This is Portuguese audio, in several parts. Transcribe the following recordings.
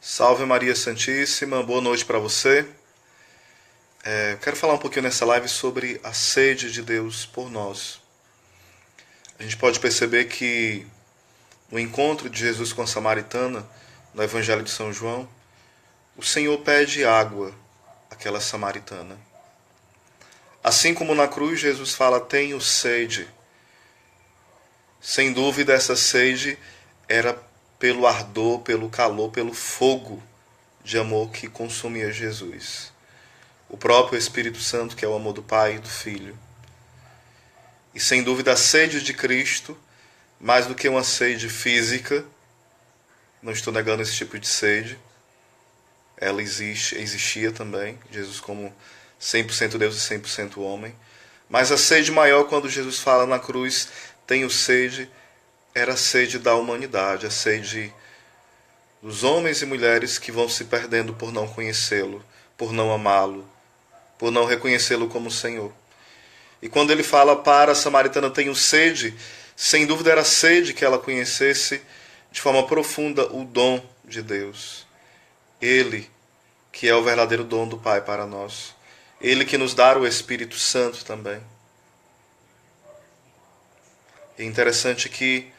Salve Maria Santíssima, boa noite para você. Quero falar um pouquinho nessa live sobre a sede de Deus por nós. A gente pode perceber que no encontro de Jesus com a samaritana, no Evangelho de São João, o Senhor pede água àquela samaritana. Assim como na cruz Jesus fala, tenho sede. Sem dúvida essa sede era pelo ardor, pelo calor, pelo fogo de amor que consumia Jesus. O próprio Espírito Santo, que é o amor do Pai e do Filho. E sem dúvida a sede de Cristo, mais do que uma sede física, não estou negando esse tipo de sede, ela existia também, Jesus como 100% Deus e 100% homem, mas a sede maior, quando Jesus fala na cruz, tenho sede, era a sede da humanidade, a sede dos homens e mulheres que vão se perdendo por não conhecê-lo, por não amá-lo, por não reconhecê-lo como Senhor. E quando ele fala para a samaritana, tenho sede, sem dúvida era sede que ela conhecesse de forma profunda o dom de Deus. Ele, que é o verdadeiro dom do Pai para nós. Ele que nos dá o Espírito Santo também. É interessante que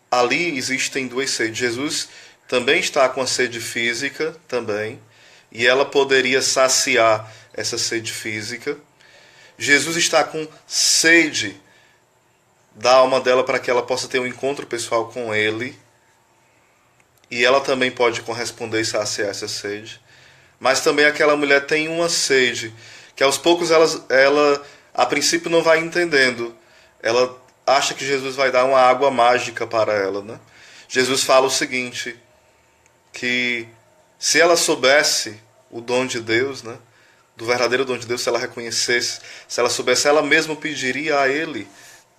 ali existem duas sedes. Jesus também está com a sede física também, e ela poderia saciar essa sede física. Jesus está com sede da alma dela para que ela possa ter um encontro pessoal com Ele, e ela também pode corresponder e saciar essa sede. Mas também aquela mulher tem uma sede que aos poucos ela a princípio não vai entendendo. Ela acha que Jesus vai dar uma água mágica para ela, né? Jesus fala o seguinte, que se ela soubesse o dom de Deus, né, do verdadeiro dom de Deus, se ela reconhecesse, se ela soubesse, ela mesma pediria a Ele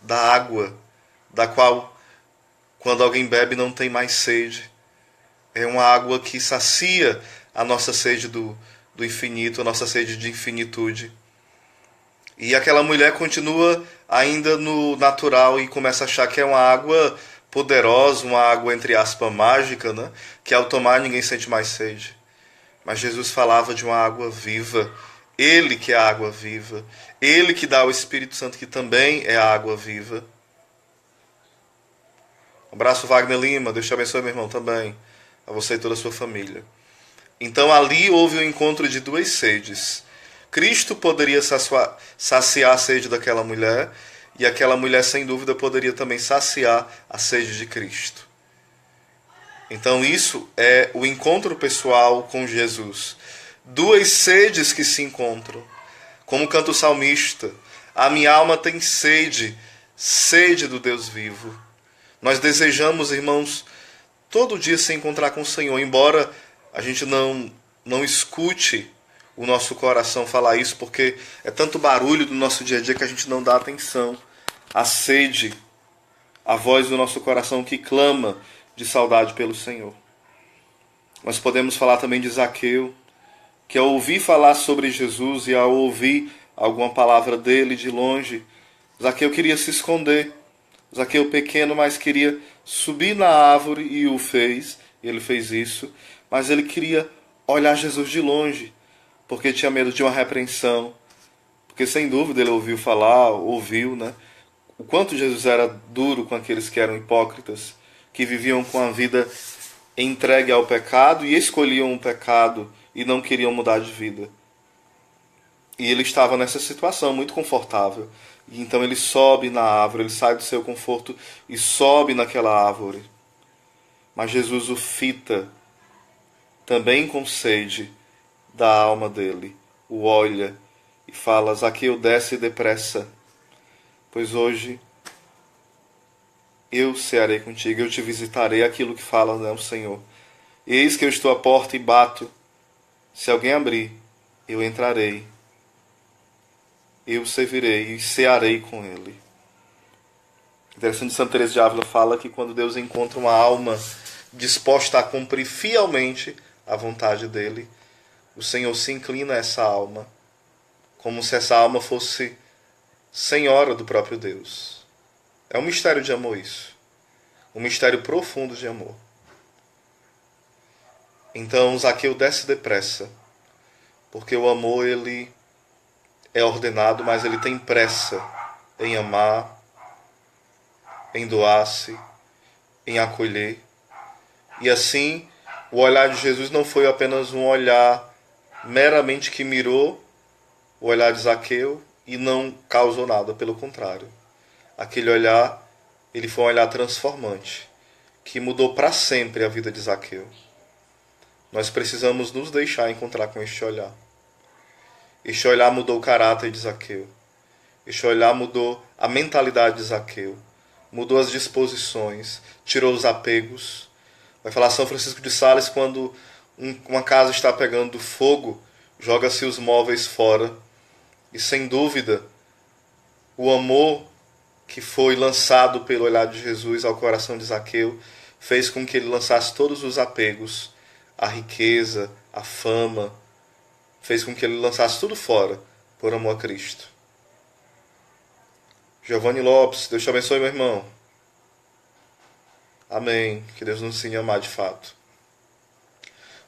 da água, da qual, quando alguém bebe, não tem mais sede. É uma água que sacia a nossa sede do infinito, a nossa sede de infinitude. E aquela mulher continua ainda no natural e começa a achar que é uma água poderosa, uma água, entre aspas, mágica, né? Que ao tomar ninguém sente mais sede. Mas Jesus falava de uma água viva. Ele que é a água viva. Ele que dá o Espírito Santo, que também é a água viva. Um abraço, Wagner Lima. Deus te abençoe, meu irmão, também. A você e toda a sua família. Então ali houve o encontro de duas sedes. Cristo poderia saciar a sede daquela mulher, e aquela mulher, sem dúvida, poderia também saciar a sede de Cristo. Então isso é o encontro pessoal com Jesus. Duas sedes que se encontram. Como canta o salmista, a minha alma tem sede, sede do Deus vivo. Nós desejamos, irmãos, todo dia se encontrar com o Senhor, embora a gente não escute o nosso coração falar isso, porque é tanto barulho do nosso dia a dia que a gente não dá atenção à sede, à voz do nosso coração que clama de saudade pelo Senhor. Nós podemos falar também de Zaqueu, que ao ouvir falar sobre Jesus e ao ouvir alguma palavra dele de longe, Zaqueu queria se esconder. Zaqueu pequeno, mas queria subir na árvore e o fez. Ele fez isso, mas ele queria olhar Jesus de longe, porque tinha medo de uma repreensão. Porque sem dúvida ele ouviu falar, ouviu, né? O quanto Jesus era duro com aqueles que eram hipócritas, que viviam com a vida entregue ao pecado e escolhiam o pecado e não queriam mudar de vida. E ele estava nessa situação muito confortável. E então ele sobe na árvore, ele sai do seu conforto e sobe naquela árvore. Mas Jesus o fita, também com sede da alma dele, o olha e fala, Zaqueu, desce depressa, pois hoje eu cearei contigo, eu te visitarei, aquilo que fala, né, o Senhor. Eis que eu estou à porta e bato, se alguém abrir, eu entrarei, eu servirei e cearei com ele. Interessante, Santa Teresa de Ávila fala que quando Deus encontra uma alma disposta a cumprir fielmente a vontade dele, o Senhor se inclina a essa alma, como se essa alma fosse senhora do próprio Deus. É um mistério de amor isso. Um mistério profundo de amor. Então Zaqueu desce depressa, porque o amor ele é ordenado, mas ele tem pressa em amar, em doar-se, em acolher. E assim, o olhar de Jesus não foi apenas um olhar meramente que mirou o olhar de Zaqueu e não causou nada, pelo contrário. Aquele olhar, ele foi um olhar transformante, que mudou para sempre a vida de Zaqueu. Nós precisamos nos deixar encontrar com este olhar. Este olhar mudou o caráter de Zaqueu. Este olhar mudou a mentalidade de Zaqueu. Mudou as disposições, tirou os apegos. Vai falar São Francisco de Sales, quando uma casa está pegando fogo, joga-se os móveis fora. E sem dúvida, o amor que foi lançado pelo olhar de Jesus ao coração de Zaqueu fez com que ele lançasse todos os apegos, a riqueza, a fama, fez com que ele lançasse tudo fora por amor a Cristo. Giovanni Lopes, Deus te abençoe, meu irmão. Amém. Que Deus nos ensine a amar de fato.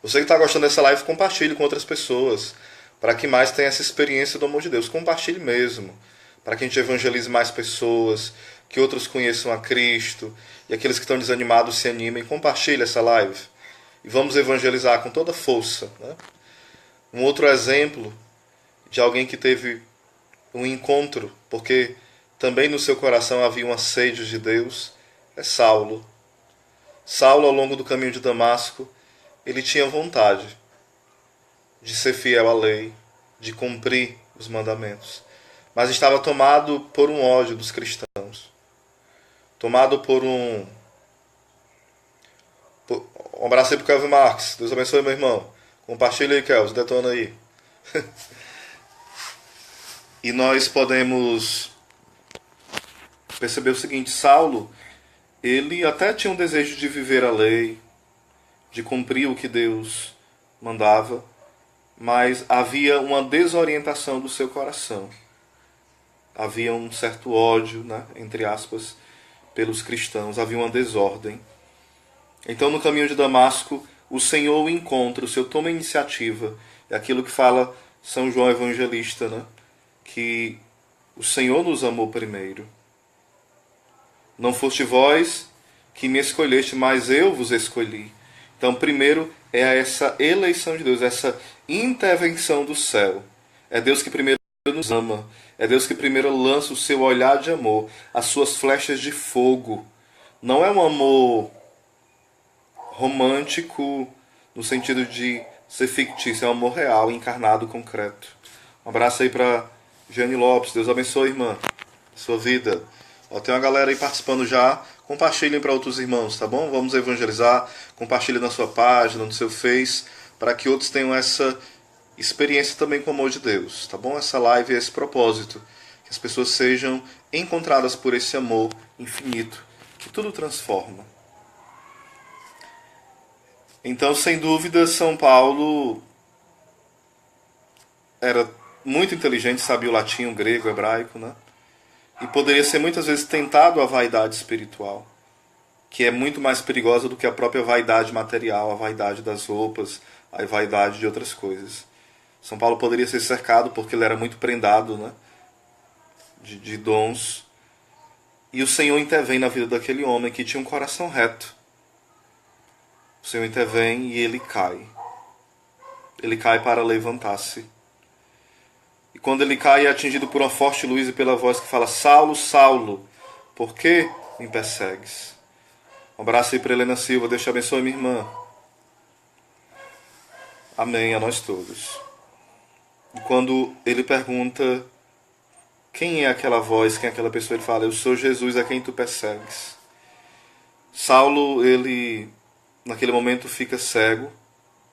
Você que está gostando dessa live, compartilhe com outras pessoas, para que mais tenha essa experiência do amor de Deus. Compartilhe mesmo, para que a gente evangelize mais pessoas, que outros conheçam a Cristo, e aqueles que estão desanimados se animem. Compartilhe essa live e vamos evangelizar com toda força, né? Um outro exemplo de alguém que teve um encontro, porque também no seu coração havia uma sede de Deus, é Saulo. Saulo, ao longo do caminho de Damasco, ele tinha vontade de ser fiel à lei, de cumprir os mandamentos, mas estava tomado por um ódio dos cristãos, tomado por um abraço aí pro Kelvin Marques, Deus abençoe, meu irmão. Compartilha aí, Kelvin, detona aí. E nós podemos perceber o seguinte: Saulo, ele até tinha um desejo de viver a lei, de cumprir o que Deus mandava, mas havia uma desorientação do seu coração. Havia um certo ódio, né, entre aspas, pelos cristãos, havia uma desordem. Então, no caminho de Damasco, o Senhor o encontra, o Senhor toma a iniciativa. É aquilo que fala São João Evangelista, né? Que o Senhor nos amou primeiro. Não foste vós que me escolheste, mas eu vos escolhi. Então, primeiro é essa eleição de Deus, essa intervenção do céu. É Deus que primeiro nos ama. É Deus que primeiro lança o seu olhar de amor, as suas flechas de fogo. Não é um amor romântico no sentido de ser fictício, é um amor real, encarnado, concreto. Um abraço aí para Jane Lopes, Deus abençoe, irmã, sua vida. Ó, tem uma galera aí participando já, compartilhem para outros irmãos, tá bom? Vamos evangelizar, compartilhem na sua página, no seu Face, para que outros tenham essa experiência também com o amor de Deus, tá bom? Essa live é esse propósito, que as pessoas sejam encontradas por esse amor infinito, que tudo transforma. Então, sem dúvida, São Paulo era muito inteligente, sabia o latim, o grego, o hebraico, né? E poderia ser muitas vezes tentado à vaidade espiritual, que é muito mais perigosa do que a própria vaidade material, a vaidade das roupas, a vaidade de outras coisas. São Paulo poderia ser cercado porque ele era muito prendado, né? de dons. E o Senhor intervém na vida daquele homem que tinha um coração reto. O Senhor intervém e ele cai. Ele cai para levantar-se. E quando ele cai, é atingido por uma forte luz e pela voz que fala: Saulo, Saulo, por que me persegues? Um abraço aí para Helena Silva. Deus te abençoe, minha irmã. Amém a nós todos. E quando ele pergunta quem é aquela voz, quem é aquela pessoa, ele fala: eu sou Jesus a quem tu persegues. Saulo, ele naquele momento fica cego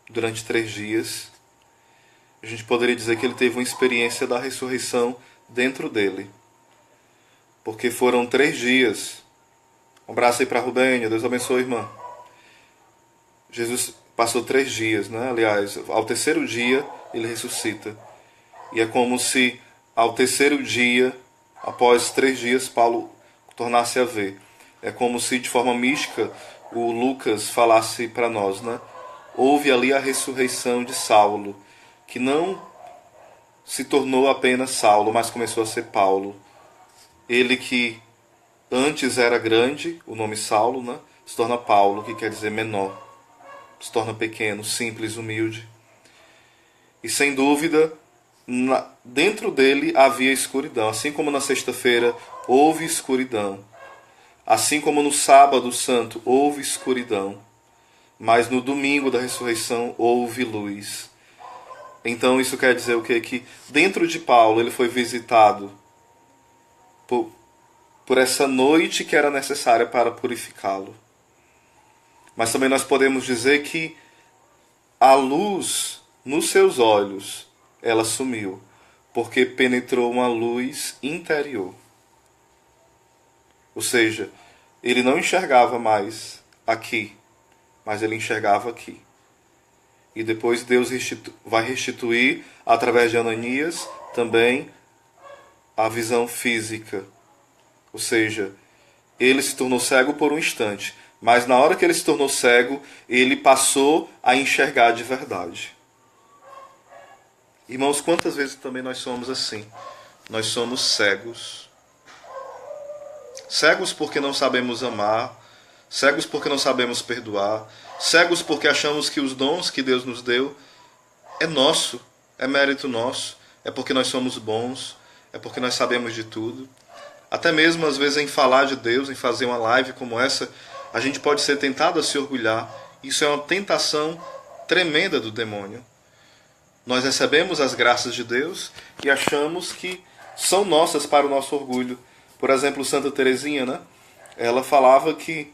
durante 3 dias. A gente poderia dizer que ele teve uma experiência da ressurreição dentro dele. Porque foram 3 dias. Um abraço aí para a Rubênia, Deus abençoe, irmã. Jesus passou 3 dias, né? Aliás, ao 3º dia ele ressuscita. E é como se ao 3º dia, após 3 dias, Paulo tornasse a ver. É como se de forma mística o Lucas falasse para nós, né? houve ali a ressurreição de Saulo, que não se tornou apenas Saulo, mas começou a ser Paulo. Ele que antes era grande, o nome Saulo, né? Se torna Paulo, que quer dizer menor. Se torna pequeno, simples, humilde. E sem dúvida, dentro dele havia escuridão. Assim como na sexta-feira houve escuridão. Assim como no sábado santo houve escuridão. Mas no domingo da ressurreição houve luz. Então isso quer dizer o quê? Que dentro de Paulo ele foi visitado por essa noite que era necessária para purificá-lo. Mas também nós podemos dizer que a luz nos seus olhos, ela sumiu, porque penetrou uma luz interior. Ou seja, ele não enxergava mais aqui, mas ele enxergava aqui. E depois Deus vai restituir, através de Ananias, também a visão física. Ou seja, ele se tornou cego por um instante, mas na hora que ele se tornou cego, ele passou a enxergar de verdade. Irmãos, quantas vezes também nós somos assim? Nós somos cegos. Cegos porque não sabemos amar, cegos porque não sabemos perdoar, cegos porque achamos que os dons que Deus nos deu é nosso, é mérito nosso, é porque nós somos bons, é porque nós sabemos de tudo. Até mesmo às vezes em falar de Deus, em fazer uma live como essa, a gente pode ser tentado a se orgulhar. Isso é uma tentação tremenda do demônio. Nós recebemos as graças de Deus e achamos que são nossas para o nosso orgulho. Por exemplo, Santa Teresinha, né? Ela falava que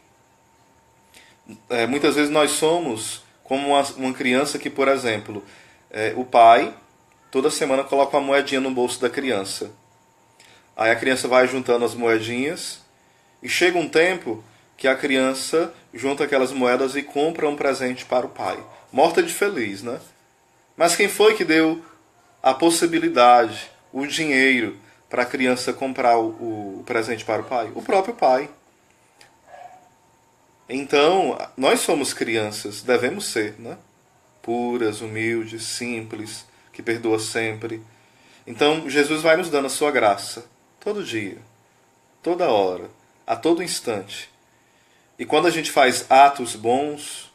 muitas vezes nós somos como uma criança que, por exemplo, o pai toda semana coloca uma moedinha no bolso da criança. Aí a criança vai juntando as moedinhas e chega um tempo que a criança junta aquelas moedas e compra um presente para o pai. Morta de feliz, né? Mas quem foi que deu a possibilidade, o dinheiro, para a criança comprar o presente para o pai? O próprio pai. Então, nós somos crianças, devemos ser, né? Puras, humildes, simples, que perdoa sempre. Então, Jesus vai nos dando a sua graça, todo dia, toda hora, a todo instante. E quando a gente faz atos bons,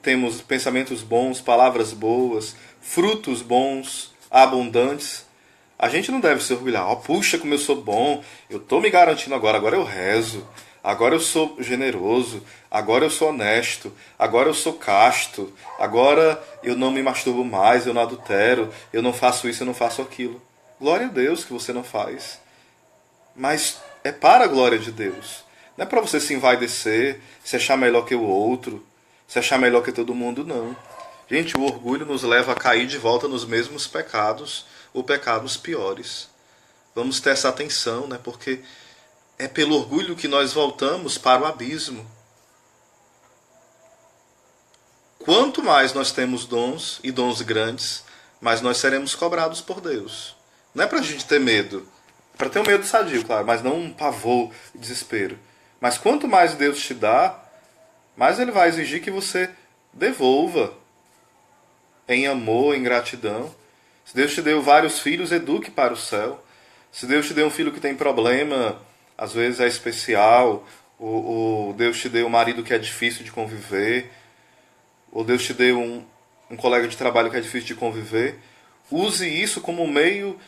temos pensamentos bons, palavras boas, frutos bons, abundantes, a gente não deve se orgulhar. Oh, puxa, como eu sou bom, eu estou me garantindo agora eu rezo, agora eu sou generoso, agora eu sou honesto, agora eu sou casto, agora eu não me masturbo mais, eu não adultero, eu não faço isso, eu não faço aquilo. Glória a Deus que você não faz. Mas é para a glória de Deus. Não é para você se envaidecer, se achar melhor que o outro, se achar melhor que todo mundo, não. Gente, o orgulho nos leva a cair de volta nos mesmos pecados, ou pecados piores. Vamos ter essa atenção, né? Porque é pelo orgulho que nós voltamos para o abismo. Quanto mais nós temos dons, e dons grandes, mais nós seremos cobrados por Deus. Não é para a gente ter medo. É para ter um medo sadio, claro, mas não um pavor e desespero. Mas quanto mais Deus te dá, mais Ele vai exigir que você devolva em amor, em gratidão. Se Deus te deu vários filhos, eduque para o céu. Se Deus te deu um filho que tem problema, às vezes é especial, ou Deus te deu um marido que é difícil de conviver, ou Deus te deu um colega de trabalho que é difícil de conviver, use isso como meio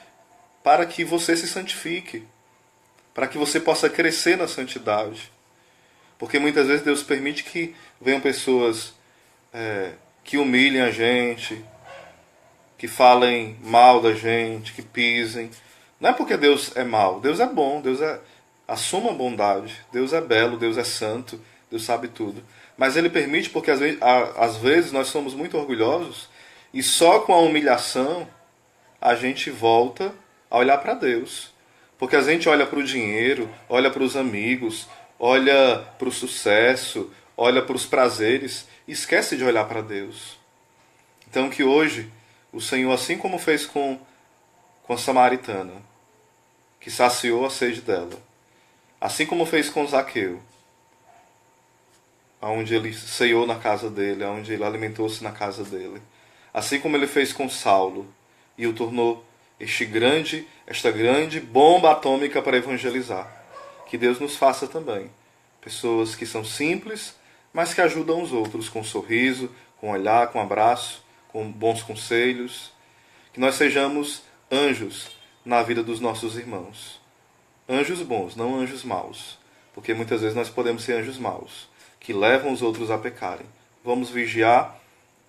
para que você se santifique, para que você possa crescer na santidade. Porque muitas vezes Deus permite que venham pessoas que humilhem a gente, que falem mal da gente, que pisem. Não é porque Deus é mau, Deus é bom, Deus é a suma bondade, Deus é belo, Deus é santo, Deus sabe tudo. Mas Ele permite porque às vezes nós somos muito orgulhosos e só com a humilhação a gente volta a olhar para Deus. Porque a gente olha para o dinheiro, olha para os amigos, olha para o sucesso, olha para os prazeres e esquece de olhar para Deus. Então que hoje o Senhor, assim como fez com a samaritana, que saciou a sede dela, assim como fez com Zaqueu, onde ele ceiou na casa dele, onde ele alimentou-se na casa dele. Assim como ele fez com Saulo e o tornou esta grande bomba atômica para evangelizar. Que Deus nos faça também pessoas que são simples, mas que ajudam os outros com um sorriso, com um olhar, com um abraço, com bons conselhos. Que nós sejamos anjos na vida dos nossos irmãos. Anjos bons, não anjos maus. Porque muitas vezes nós podemos ser anjos maus, que levam os outros a pecarem. Vamos vigiar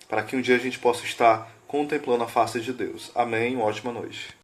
para que um dia a gente possa estar contemplando a face de Deus. Amém. Uma ótima noite.